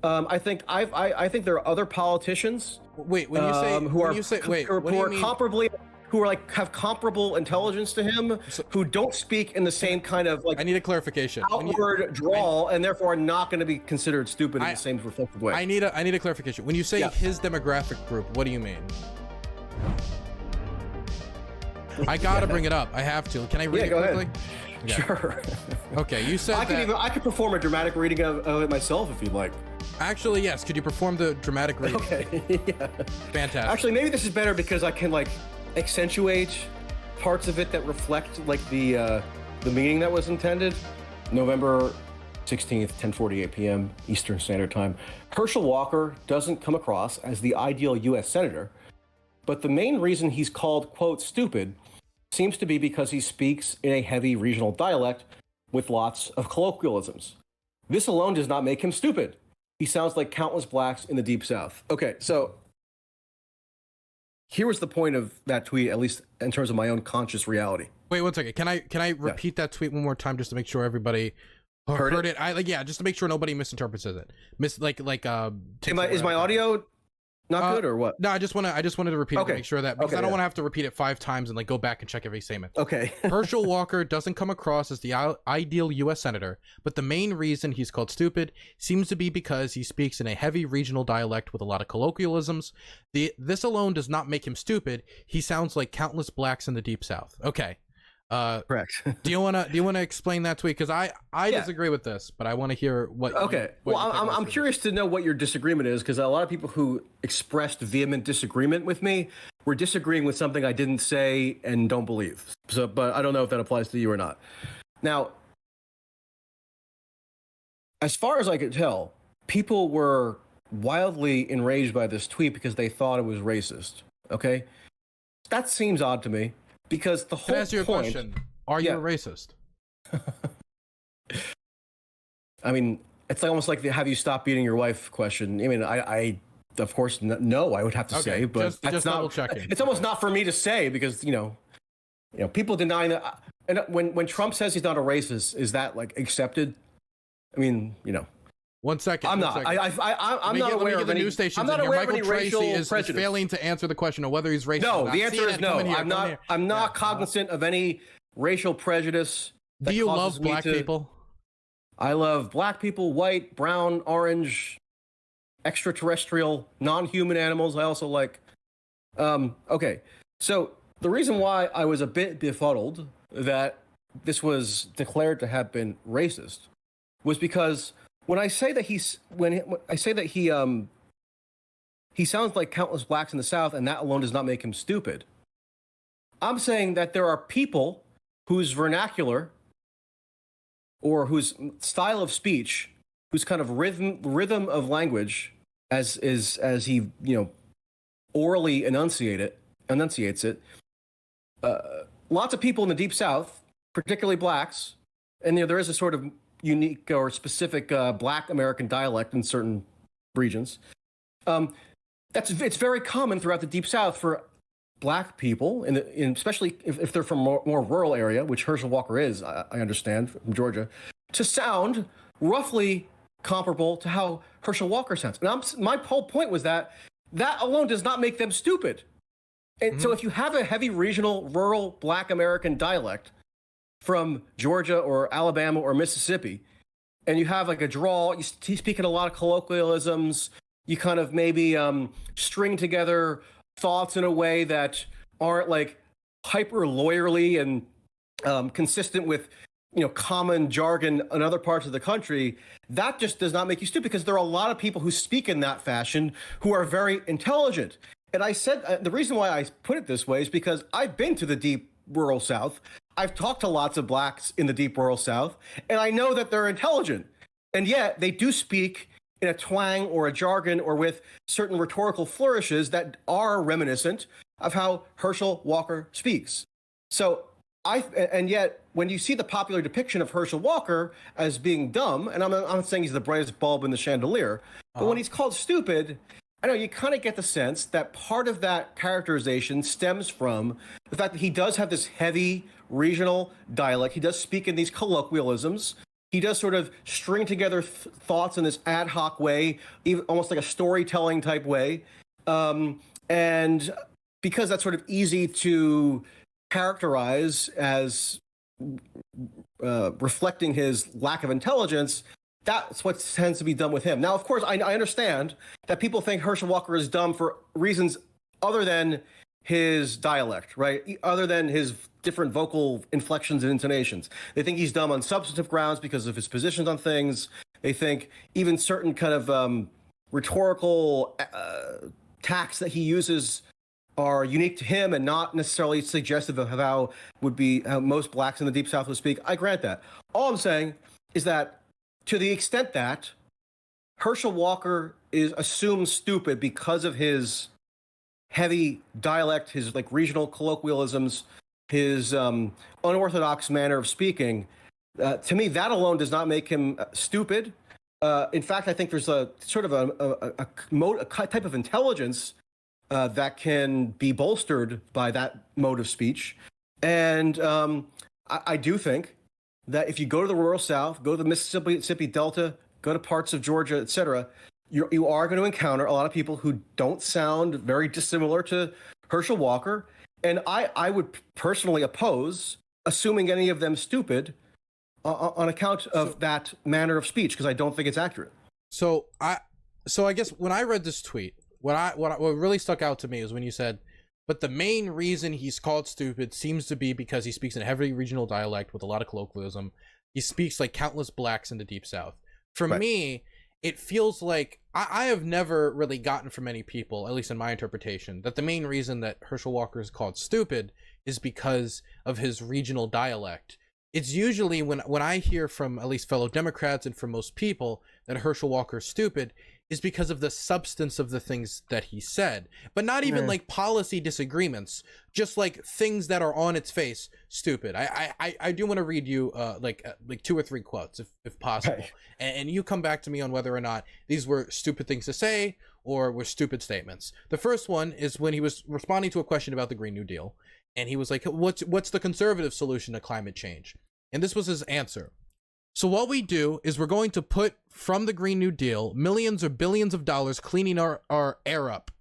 I think I think there are other politicians. Wait, when you say who are comparably, who are like have comparable intelligence to him, who don't speak in the same kind of like. I need a clarification. Outward drawl, and therefore are not going to be considered stupid in the same reflective way. I need a clarification. When you say his demographic group, what do you mean? I gotta bring it up. I have to. Can I read it quickly? Yeah. Sure. Okay, you said I could perform a dramatic reading of it myself if you'd like. Actually, yes. Could you perform the dramatic reading? Okay. Yeah. Fantastic. Actually, maybe this is better because I can like accentuate parts of it that reflect like the meaning that was intended. November 16th, 10:48 p.m. Eastern Standard Time. Herschel Walker doesn't come across as the ideal U.S. senator, but the main reason he's called, quote, stupid seems to be because he speaks in a heavy regional dialect with lots of colloquialisms. This alone does not make him stupid. He sounds like countless blacks in the Deep South. Okay, so here was the point of that tweet, at least in terms of my own conscious reality. Wait 1 second. Can I repeat that tweet one more time just to make sure everybody heard it? Just to make sure nobody misinterprets it. Is my audio not good or what? No, I just wanted to repeat it to make sure that, because I don't want to have to repeat it 5 times and like go back and check every statement. Okay. Herschel Walker doesn't come across as the ideal U.S. senator, but the main reason he's called stupid seems to be because he speaks in a heavy regional dialect with a lot of colloquialisms. This alone does not make him stupid. He sounds like countless blacks in the Deep South. Okay. Correct. do you want to explain that tweet? Because I disagree with this, but I want to hear what. Okay. I'm curious to know what your disagreement is, because a lot of people who expressed vehement disagreement with me were disagreeing with something I didn't say and don't believe. So, but I don't know if that applies to you or not. Now, as far as I could tell, people were wildly enraged by this tweet because they thought it was racist. Okay, that seems odd to me. Because the whole Can I ask you a question? Are you a racist? I mean, it's almost like the "have you stopped beating your wife" question. I mean, I of course no, I would have to say, but that's not. It's almost not for me to say because you know, people denying that. And when Trump says he's not a racist, is that like accepted? I mean, 1 second. I'm not. I'm not aware of any news stations. I'm not aware of any Michael racial Tracey is prejudice. failing to answer the question of whether he's racist. No, the answer is no. I'm not cognizant of any racial prejudice. Do you love black people? I love black people, white, brown, orange, extraterrestrial, non-human animals. I also like. Okay, so the reason why I was a bit befuddled that this was declared to have been racist was because. When I say that he sounds like countless blacks in the South, and that alone does not make him stupid, I'm saying that there are people whose vernacular or whose style of speech, whose kind of rhythm of language, as he orally enunciates it. Lots of people in the Deep South, particularly blacks, and there is a sort of unique or specific Black American dialect in certain regions. It's very common throughout the Deep South for black people, especially if they're from more rural area, which Herschel Walker is, I understand, from Georgia, to sound roughly comparable to how Herschel Walker sounds. And my whole point was that alone does not make them stupid. And so if you have a heavy regional, rural Black American dialect from Georgia or Alabama or Mississippi, and you have like a drawl, you speak in a lot of colloquialisms, you kind of maybe string together thoughts in a way that aren't like hyper lawyerly and consistent with common jargon in other parts of the country, that just does not make you stupid, because there are a lot of people who speak in that fashion who are very intelligent. And I said the reason why I put it this way is because I've been to the deep rural South. I've talked to lots of blacks in the deep rural South, and I know that they're intelligent. And yet they do speak in a twang or a jargon or with certain rhetorical flourishes that are reminiscent of how Herschel Walker speaks. So and yet when you see the popular depiction of Herschel Walker as being dumb, and I'm not saying he's the brightest bulb in the chandelier, but when he's called stupid, I know you kind of get the sense that part of that characterization stems from the fact that he does have this heavy regional dialect. He does speak in these colloquialisms he does sort of string together thoughts in this ad hoc way, even almost like a storytelling type way. And because that's sort of easy to characterize as reflecting his lack of intelligence, that's what tends to be done with him. Now, of course, I understand that people think Herschel Walker is dumb for reasons other than his dialect, right? Other than his different vocal inflections and intonations. They think he's dumb on substantive grounds because of his positions on things. They think even certain kind of rhetorical tacks that he uses are unique to him and not necessarily suggestive of how most blacks in the Deep South would speak. I grant that. All I'm saying is that to the extent that Herschel Walker is assumed stupid because of his heavy dialect, his like regional colloquialisms, his unorthodox manner of speaking, to me, that alone does not make him stupid. In fact, I think there's a sort of a type of intelligence that can be bolstered by that mode of speech. And I do think that if you go to the rural South, go to the Mississippi Delta, go to parts of Georgia, et cetera, you are going to encounter a lot of people who don't sound very dissimilar to Herschel Walker. And I would personally oppose assuming any of them stupid on account of that manner of speech, because I don't think it's accurate. So I guess when I read this tweet, what really stuck out to me is when you said, but the main reason he's called stupid seems to be because he speaks in a heavy regional dialect with a lot of colloquialism. He speaks like countless blacks in the Deep South. For me, it feels like I have never really gotten from many people, at least in my interpretation, that the main reason that Herschel Walker is called stupid is because of his regional dialect. It's usually when I hear from at least fellow Democrats and from most people that Herschel Walker is stupid is because of the substance of the things that he said, but not even like policy disagreements, just like things that are on its face stupid. I do want to read you like 2 or 3 quotes if possible, right. And you come back to me on whether or not these were stupid things to say or were stupid statements. The first one is when he was responding to a question about the Green New Deal, and he was like, what's the conservative solution to climate change? And this was his answer. So what we do is we're going to put from the Green New Deal millions or billions of dollars cleaning our air up.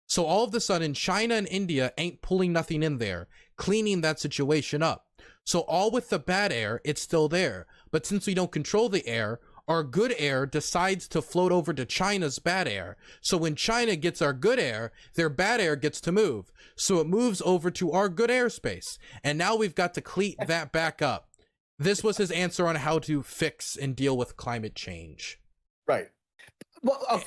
So all of a sudden, China and India ain't pulling nothing in there, cleaning that situation up. So all with the bad air, it's still there. But since we don't control the air, our good air decides to float over to China's bad air. So when China gets our good air, their bad air gets to move. So it moves over to our good airspace. And now we've got to clean that back up. This was his answer on how to fix and deal with climate change. Right. Well, that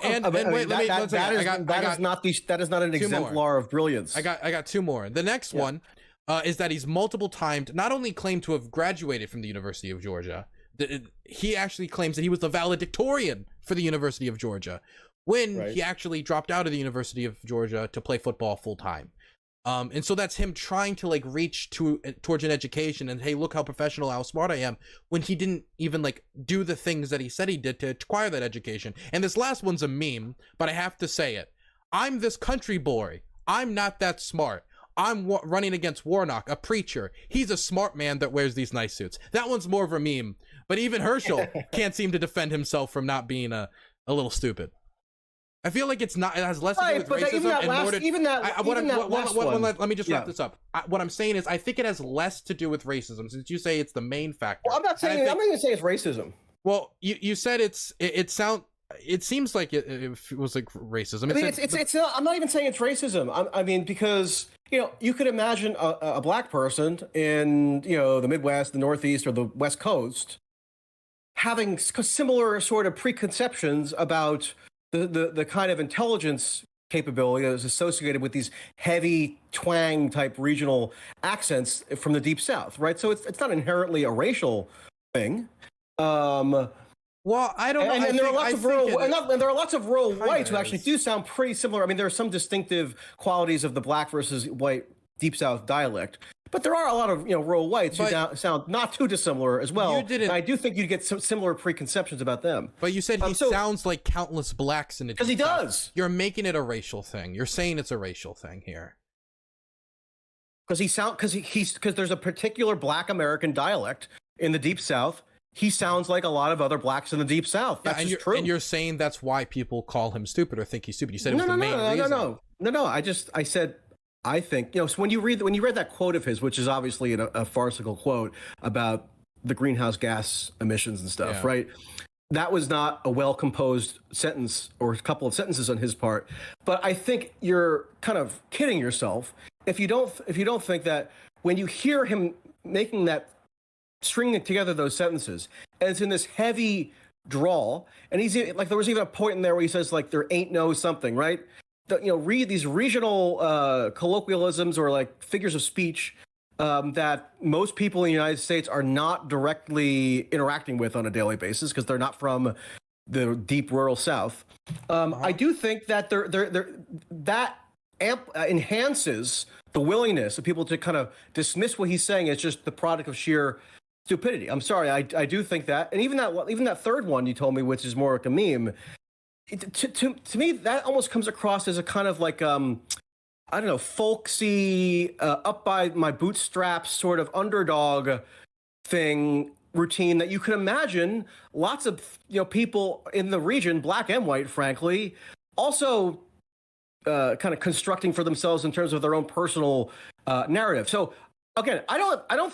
is not an exemplar of brilliance. I got 2 more. The next one is that he's multiple timed, not only claimed to have graduated from the University of Georgia, he actually claims that he was the valedictorian for the University of Georgia when he actually dropped out of the University of Georgia to play football full time. And so that's him trying to like reach towards an education and, hey, look how professional, how smart I am, when he didn't even like do the things that he said he did to acquire that education. And this last one's a meme, but I have to say it. I'm this country boy. I'm not that smart. I'm running against Warnock, a preacher. He's a smart man that wears these nice suits. That one's more of a meme, but even Herschel can't seem to defend himself from not being a little stupid. I feel like it has less to do with racism. Let me just wrap this up. What I'm saying is, I think it has less to do with racism, since you say it's the main factor. Well, I'm not even saying it's racism. Well, you said it seems like it was like racism. I mean, it's not, I'm not even saying it's racism. I mean, because you could imagine a black person in the Midwest, the Northeast, or the West Coast having similar sort of preconceptions about the kind of intelligence capability that is associated with these heavy twang type regional accents from the Deep South, right? So it's not inherently a racial thing. Well, I don't know. And there are lots of rural whites who actually do sound pretty similar. I mean, there are some distinctive qualities of the black versus white Deep South dialect, but there are a lot of rural whites who sound not too dissimilar as well. And I do think you'd get some similar preconceptions about them. But you said he sounds like countless blacks in it. Because he does. You're making it a racial thing. You're saying it's a racial thing here. Because there's a particular black American dialect in the Deep South he sounds like a lot of other blacks in the Deep South. That's just true. And you're saying that's why people call him stupid or think he's stupid. You said it was the main reason. No. I said, I think, so when you read that quote of his, which is obviously a farcical quote about the greenhouse gas emissions and stuff, right? That was not a well-composed sentence or a couple of sentences on his part. But I think you're kind of kidding yourself if you don't think that when you hear him making that, stringing together those sentences, and it's in this heavy drawl, and he's like, there was even a point in there where he says like there ain't no something, right? Read these regional colloquialisms or like figures of speech that most people in the United States are not directly interacting with on a daily basis because they're not from the deep rural South. I do think that that enhances the willingness of people to kind of dismiss what he's saying as just the product of sheer stupidity. I'm sorry, I do think that, and even that third one you told me, which is more like a meme, to me that almost comes across as a kind of like I don't know, folksy, up by my bootstraps sort of underdog thing routine that you can imagine lots of people in the region, black and white, frankly, also kind of constructing for themselves in terms of their own personal narrative. So again, I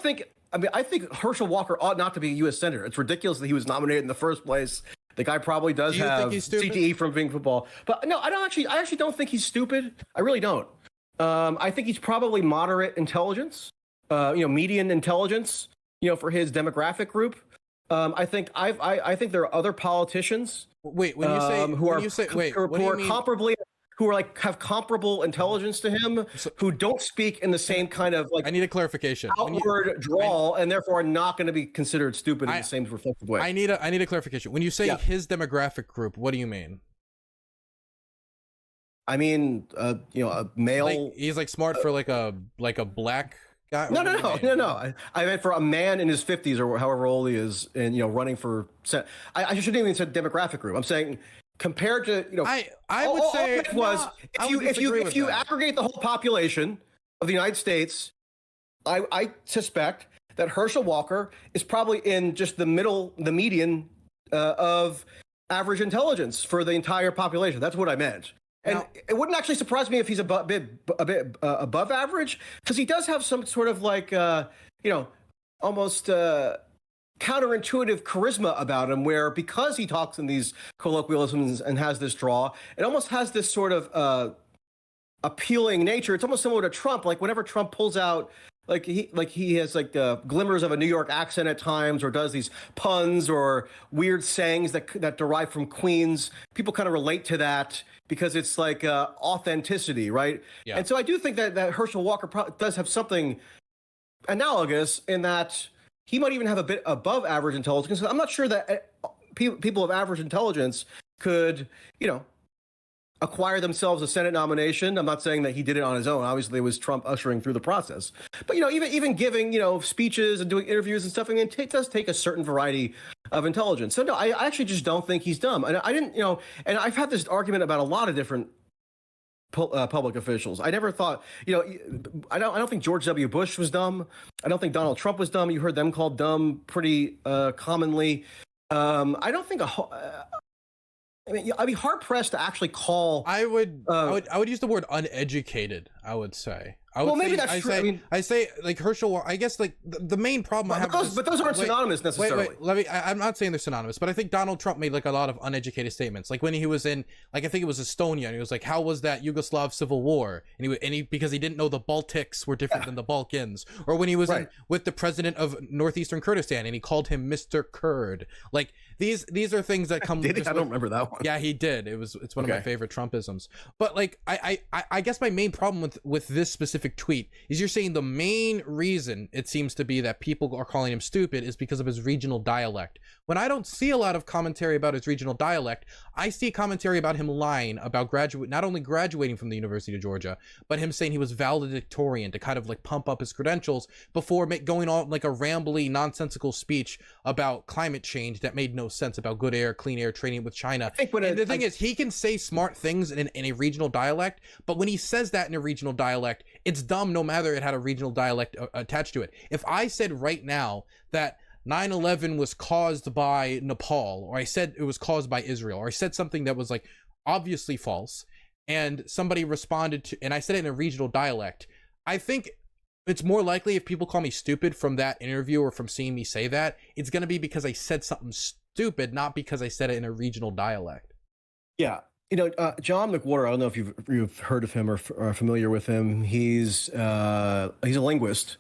think Herschel Walker ought not to be a U.S. Senator. It's ridiculous that he was nominated in the first place. The guy probably does have CTE from being football. But no, I actually don't think he's stupid. I really don't. I think he's probably moderate intelligence, median intelligence, for his demographic group. I think there are other politicians. Wait, when you say who have comparable intelligence to him, who don't speak in the same kind of like. I need a clarification. Outward drawl, and therefore are not going to be considered stupid in the same reflective way. I need a clarification. When you say his demographic group, what do you mean? I mean, a male. Like, he's like smart for like a black guy. No. I meant for a man in his 50s or however old he is, and running for. I shouldn't even say demographic group. I'm saying compared to I would say if you aggregate the whole population of the United States, I suspect that Herschel Walker is probably in just the median of average intelligence for the entire population. That's what I meant. And it wouldn't actually surprise me if he's a bit above average, because he does have some sort of like, almost counterintuitive charisma about him, where because he talks in these colloquialisms and has this draw, it almost has this sort of appealing nature. It's almost similar to Trump. Like whenever Trump pulls out, he has like glimmers of a New York accent at times, or does these puns or weird sayings that derive from Queens. People kind of relate to that because it's like authenticity, right? Yeah. And so I do think that Herschel Walker does have something analogous in that he might even have a bit above average intelligence. I'm not sure that people of average intelligence could, acquire themselves a Senate nomination. I'm not saying that he did it on his own. Obviously, it was Trump ushering through the process. But even giving speeches and doing interviews and stuff, it does take a certain variety of intelligence. So no, I actually just don't think he's dumb. And I didn't, and I've had this argument about a lot of different public officials. I never thought, I don't think George W. Bush was dumb. I don't think Donald Trump was dumb. You heard them called dumb pretty commonly. I don't think I'd be hard pressed to actually call. I would use the word uneducated. I would say. Maybe that's true. I say like Herschel. I guess like the main problem I have. But those aren't synonymous necessarily. Wait. I'm not saying they're synonymous, but I think Donald Trump made like a lot of uneducated statements. Like when he was in, like I think it was Estonia, and he was like, "How was that Yugoslav civil war?" And he because he didn't know the Baltics were different than the Balkans. Or when he was with the president of northeastern Kurdistan, and he called him Mr. Kurd. Like these are things that come. I don't remember that one. Yeah, he did. It's one of my favorite Trumpisms. But like I guess my main problem with this specific tweet is you're saying the main reason it seems to be that people are calling him stupid is because of his regional dialect. When I don't see a lot of commentary about his regional dialect, I see commentary about him lying about not only graduating from the University of Georgia, but him saying he was valedictorian to kind of like pump up his credentials before going on like a rambly, nonsensical speech about climate change that made no sense, about good air, clean air, trading with China. The thing is, he can say smart things in a regional dialect, but when he says that in a regional dialect, it's dumb no matter it had a regional dialect attached to it. If I said right now that 9/11 was caused by Nepal, or I said it was caused by Israel, or I said something that was like obviously false, and somebody responded to, and I said it in a regional dialect, I think it's more likely if people call me stupid from that interview or from seeing me say that, it's going to be because I said something stupid, not because I said it in a regional dialect. Yeah. John McWhorter, I don't know if you've heard of him or are familiar with him. He's a linguist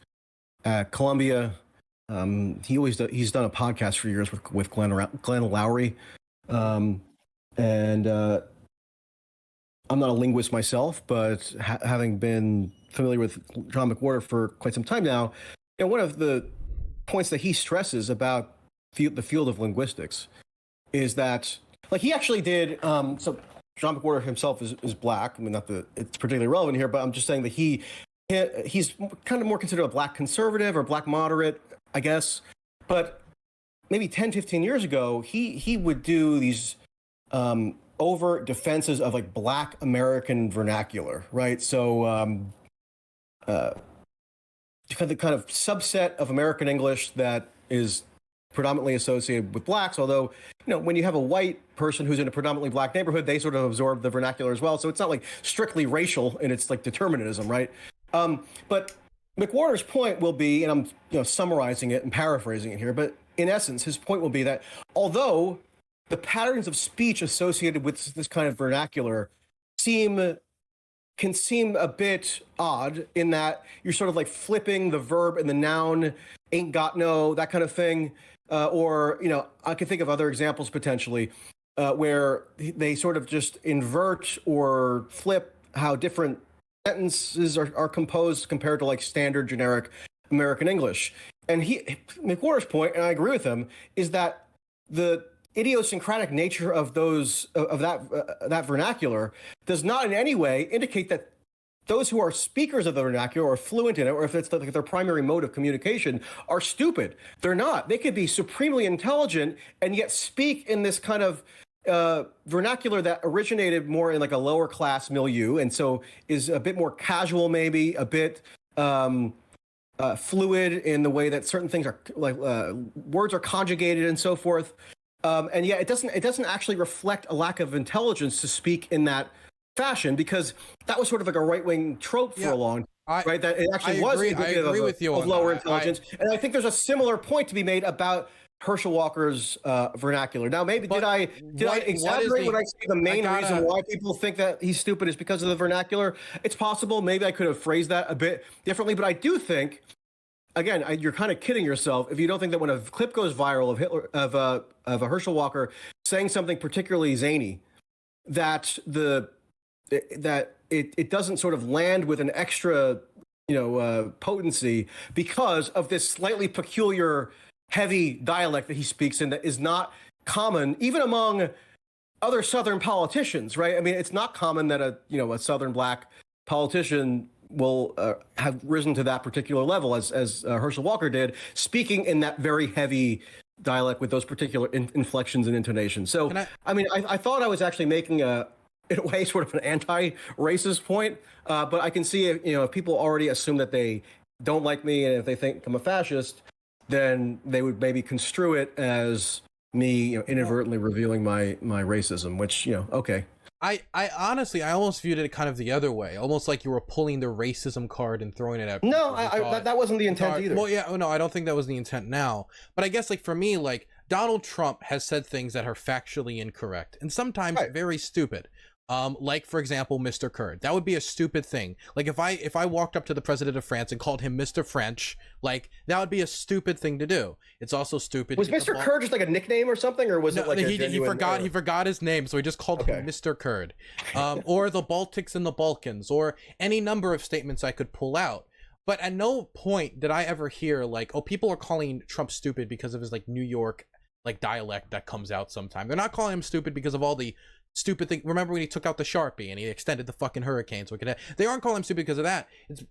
at Columbia. He's done a podcast for years with Glenn Lowry. And I'm not a linguist myself, but having been familiar with John McWhorter for quite some time now, one of the points that he stresses about the field of linguistics is that, like, he actually did. So John McWhorter himself is black. I mean, not that it's particularly relevant here, but I'm just saying that he's kind of more considered a black conservative or black moderate, I guess. But maybe 10, 15 years ago, he would do these overt defenses of like Black American vernacular, right? So the kind of subset of American English that is predominantly associated with blacks, although, when you have a white person who's in a predominantly black neighborhood, they sort of absorb the vernacular as well. So it's not like strictly racial in its like determinism, right? But McWhorter's point will be, and I'm summarizing it and paraphrasing it here, but in essence, his point will be that although the patterns of speech associated with this kind of vernacular can seem a bit odd in that you're sort of like flipping the verb and the noun, ain't got no, that kind of thing. Or, I can think of other examples potentially where they sort of just invert or flip how different sentences are composed compared to like standard generic American English. And McWhorter's point, and I agree with him, is that the idiosyncratic nature of that vernacular does not in any way indicate that those who are speakers of the vernacular or fluent in it, or if it's like their primary mode of communication, are stupid. They're not. They could be supremely intelligent and yet speak in this kind of vernacular that originated more in like a lower class milieu, and so is a bit more casual, maybe a bit fluid in the way that certain things are like words are conjugated and so forth. And yet it doesn't actually reflect a lack of intelligence to speak in that fashion, because that was sort of like a right-wing trope for a long time, right? That it actually was indicative of lower intelligence. And I think there's a similar point to be made about Herschel Walker's vernacular. Now, maybe did I exaggerate when I say the main reason why people think that he's stupid is because of the vernacular? It's possible. Maybe I could have phrased that a bit differently, but I do think, again, you're kind of kidding yourself if you don't think that when a clip goes viral of a Herschel Walker saying something particularly zany, that it doesn't sort of land with an extra potency because of this slightly peculiar heavy dialect that he speaks in that is not common even among other Southern politicians, right? I mean, it's not common that a Southern black politician will have risen to that particular level as Herschel Walker did, speaking in that very heavy dialect with those particular inflections and intonations. So, I thought I was actually making in a way, sort of an anti-racist point, but I can see if people already assume that they don't like me, and if they think I'm a fascist, then they would maybe construe it as me inadvertently revealing my racism, which, okay. I honestly, I almost viewed it kind of the other way, almost like you were pulling the racism card and throwing it at people. No, that wasn't the intent either. Well, yeah, no, I don't think that was the intent now. But I guess, like, for me, like, Donald Trump has said things that are factually incorrect and sometimes very stupid. Like, for example, Mr. Kurd. That would be a stupid thing. Like, if I walked up to the president of France and called him Mr. French, like, that would be a stupid thing to do. It's also stupid. Was Mr. Kurd just like a nickname or something, or was it like he forgot his name, so he just called him Mr. Kurd. Or the Baltics and the Balkans, or any number of statements I could pull out. But at no point did I ever hear like, oh, people are calling Trump stupid because of his like New York like dialect that comes out sometime. They're not calling him stupid because of all the stupid thing. Remember when he took out the Sharpie and he extended the fucking hurricane so we could they aren't calling him stupid because of that.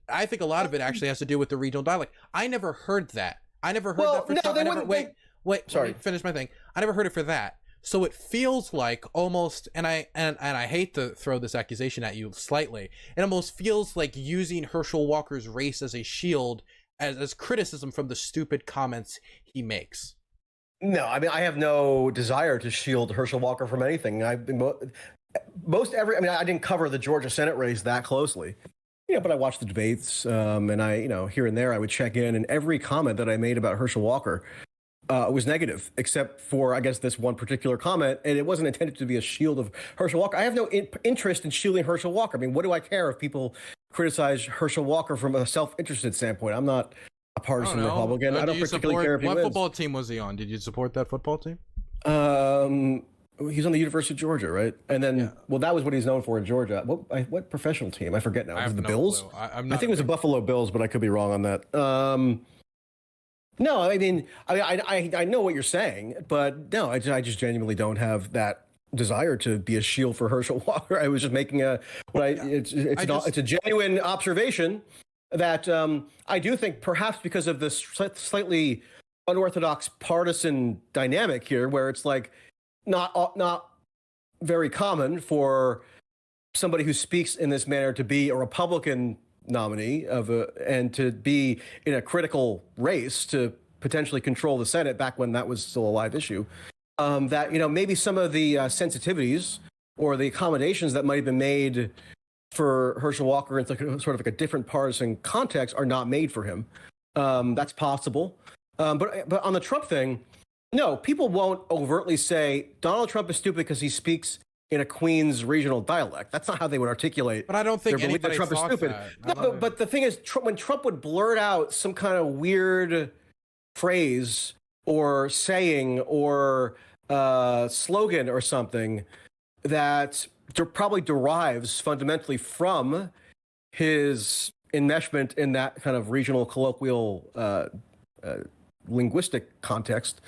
I think a lot of it actually has to do with the regional dialect. I never heard that. I never heard that for wait, sorry, finish my thing. I never heard it for that. So it feels like almost, and I hate to throw this accusation at you slightly, it almost feels like using Herschel Walker's race as a shield as criticism from the stupid comments he makes. No, I mean, I have no desire to shield Herschel Walker from anything. I mean, I didn't cover the Georgia Senate race that closely, but I watched the debates, and I, here and there, I would check in, and every comment that I made about Herschel Walker was negative, except for, I guess, this one particular comment, and it wasn't intended to be a shield of Herschel Walker. I have no interest in shielding Herschel Walker. I mean, what do I care if people criticize Herschel Walker from a self-interested standpoint? I'm not a partisan Republican. I don't particularly care if he wins. What football team was he on? Did you support that football team? He's on the University of Georgia, right? And then, well, that was what he's known for in Georgia. What professional team? I forget now. Was it the Bills? I think it was the Buffalo Bills, but I could be wrong on that. No, I mean, I know what you're saying, but no, I just genuinely don't have that desire to be a shield for Herschel Walker. I was just making it's a genuine observation that I do think perhaps because of this slightly unorthodox partisan dynamic here, where it's like not very common for somebody who speaks in this manner to be a Republican nominee and to be in a critical race to potentially control the Senate back when that was still a live issue. That maybe some of the sensitivities or the accommodations that might have been made for Herschel Walker in sort of like a different partisan context are not made for him. That's possible. But on the Trump thing, no, people won't overtly say Donald Trump is stupid because he speaks in a Queens regional dialect. That's not how they would articulate. But I don't think anybody Trump is stupid. That. No, but the thing is, when Trump would blurt out some kind of weird phrase or saying or slogan or something that probably derives fundamentally from his enmeshment in that kind of regional colloquial linguistic context,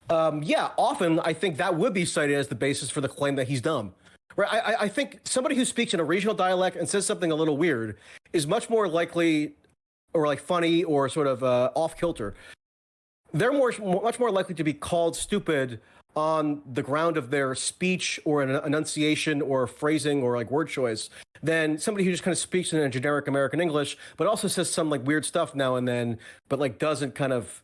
often I think that would be cited as the basis for the claim that he's dumb. Right? I think somebody who speaks in a regional dialect and says something a little weird is much more likely, or like funny, or sort of off kilter. They're much more likely to be called stupid on the ground of their speech or an enunciation or phrasing or like word choice than somebody who just kind of speaks in a generic American English, but also says some like weird stuff now and then, but like doesn't kind of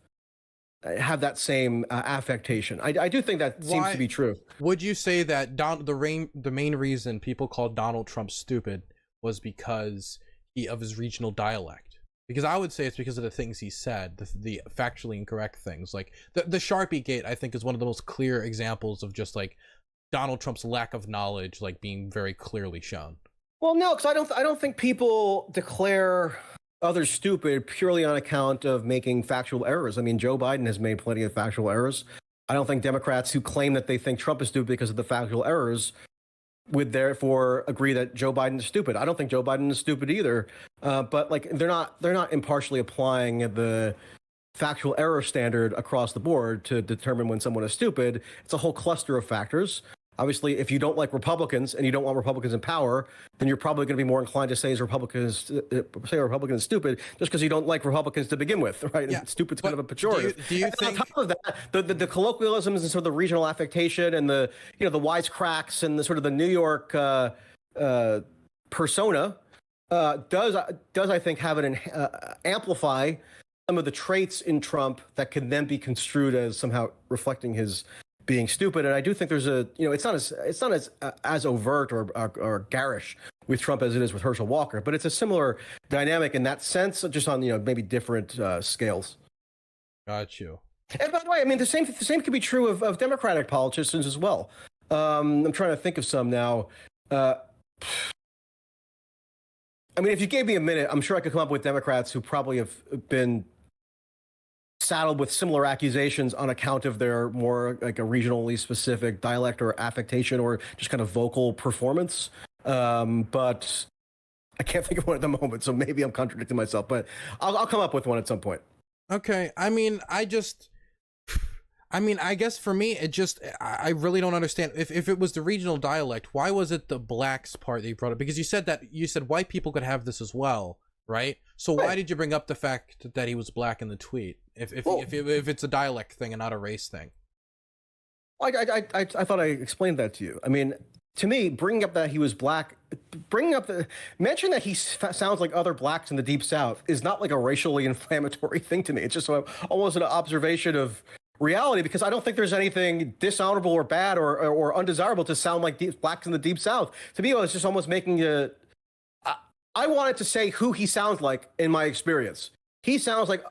have that same affectation. I do think that seems to be true. Would you say that the main reason people called Donald Trump stupid was because of his regional dialect? Because I would say it's because of the things he said, the factually incorrect things. Like the Sharpie Gate, I think, is one of the most clear examples of just like Donald Trump's lack of knowledge, like being very clearly shown. Well, no, because I don't think people declare others stupid purely on account of making factual errors. I mean, Joe Biden has made plenty of factual errors. I don't think Democrats who claim that they think Trump is stupid because of the factual errors would therefore agree that Joe Biden is stupid. I don't think Joe Biden is stupid either. But like they're not impartially applying the factual error standard across the board to determine when someone is stupid. It's a whole cluster of factors. Obviously, if you don't like Republicans and you don't want Republicans in power, then you're probably going to be more inclined to say a Republican is stupid just because you don't like Republicans to begin with, right? Yeah, and stupid's kind of a pejorative. Do you think, on top of that, the colloquialisms and sort of the regional affectation and the the wisecracks and the sort of the New York persona does I think have an amplify some of the traits in Trump that can then be construed as somehow reflecting his being stupid. And I do think there's it's not as overt or garish with Trump as it is with Herschel Walker, but it's a similar dynamic in that sense, just on maybe different scales. Got you. And by the way, I mean the same could be true of Democratic politicians as well. I'm trying to think of some now. I mean, if you gave me a minute, I'm sure I could come up with Democrats who probably have been saddled with similar accusations on account of their more like a regionally specific dialect or affectation or just kind of vocal performance. But I can't think of one at the moment, so maybe I'm contradicting myself, but I'll come up with one at some point. Okay. I mean, I guess for me, I really don't understand. If it was the regional dialect, why was it the blacks part that you brought up? Because you said white people could have this as well, right? So why did you bring up the fact that he was black in the tweet? If it's a dialect thing and not a race thing? I thought I explained that to you. I mean, to me, bringing up that he was black, mention that he sounds like other blacks in the Deep South is not like a racially inflammatory thing to me. It's just almost an observation of reality, because I don't think there's anything dishonorable or bad or undesirable to sound like blacks in the Deep South. To me, it was just almost making I wanted to say who he sounds like in my experience. He sounds like,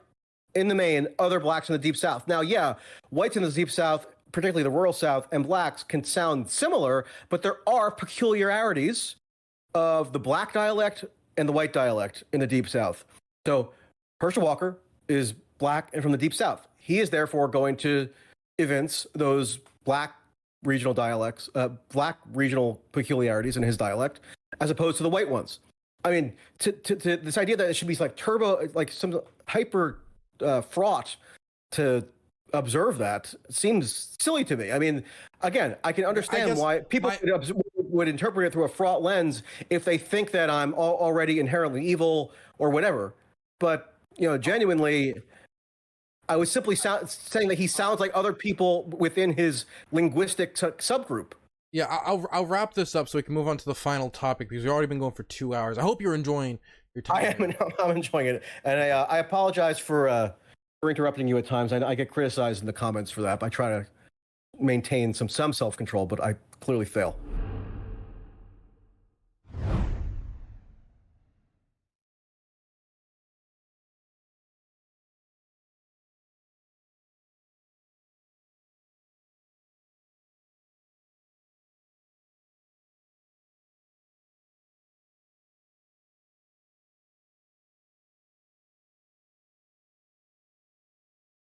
in the main, other blacks in the Deep South. Now, yeah, whites in the Deep South, particularly the rural South, and blacks can sound similar, but there are peculiarities of the black dialect and the white dialect in the Deep South. So Herschel Walker is black and from the Deep South. He is therefore going to evince those black regional dialects, black regional peculiarities in his dialect, as opposed to the white ones. I mean, to this idea that it should be like turbo, like some hyper fraught to observe that seems silly to me. I mean, again, I can understand why people would interpret it through a fraught lens if they think that I'm already inherently evil or whatever. But, you know, genuinely, I was simply saying that he sounds like other people within his linguistic subgroup. Yeah, I'll wrap this up so we can move on to the final topic, because we've already been going for 2 hours. I hope you're enjoying your time. I'm enjoying it, and I apologize for interrupting you at times. I get criticized in the comments for that. I try to maintain some self-control, but I clearly fail.